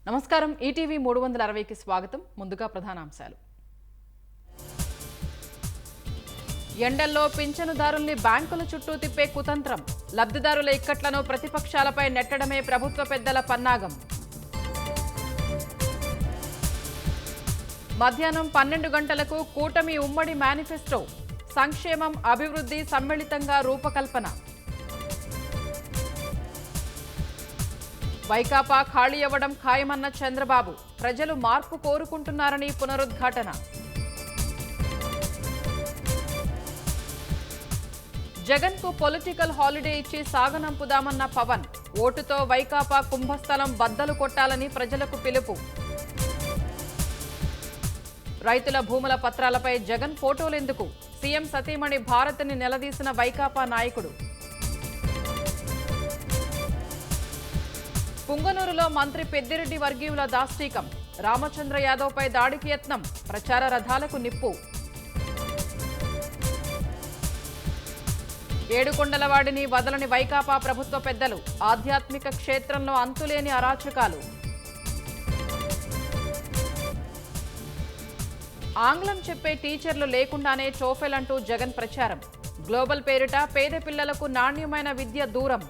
నమస్కారం ఈటీవీ 360కి స్వాగతం. ముందుగా ప్రధానాంశాలు. ఎండల్లో పింఛనుదారుల్ని బ్యాంకుల చుట్టూ తిప్పే కుతంత్రం. లబ్ధిదారుల ఇక్కట్లను ప్రతిపక్షాలపై నెట్టడమే ప్రభుత్వ పెద్దల పన్నాగం. మధ్యాహ్నం 12 గంటలకు కూటమి ఉమ్మడి మేనిఫెస్టో. సంక్షేమం, అభివృద్ధి సమ్మిళితంగా రూపకల్పన. వైకాపా ఖాళీ అవ్వడం ఖాయమన్న చంద్రబాబు. ప్రజలు మార్పు కోరుకుంటున్నారని పునరుద్ఘాటన. జగన్కు పొలిటికల్ హాలిడే ఇచ్చి సాగనంపుదామన్న పవన్. ఓటుతో వైకాపా కుంభస్థలం బద్దలు కొట్టాలని ప్రజలకు పిలుపు. రైతుల భూముల పత్రాలపై జగన్ ఫోటోలెందుకు? సీఎం సతీమణి భారతిని నిలదీసిన వైకాపా నాయకుడు. పుంగనూరులో మంత్రి పెద్దిరెడ్డి వర్గీయుల దాష్టీకం. రామచంద్ర యాదవ్పై దాడికి యత్నం. ప్రచార రథాలకు నిప్పు. ఏడుకొండలవాడిని వదలని వైకాపా ప్రభుత్వ పెద్దలు. ఆధ్యాత్మిక క్షేత్రంలో అంతులేని అరాచకాలు. ఆంగ్లం చెప్పే టీచర్లు లేకుండానే టోఫెల్ అంటూ జగన్ ప్రచారం. గ్లోబల్ పేరిట పేద పిల్లలకు నాణ్యమైన విద్య దూరం.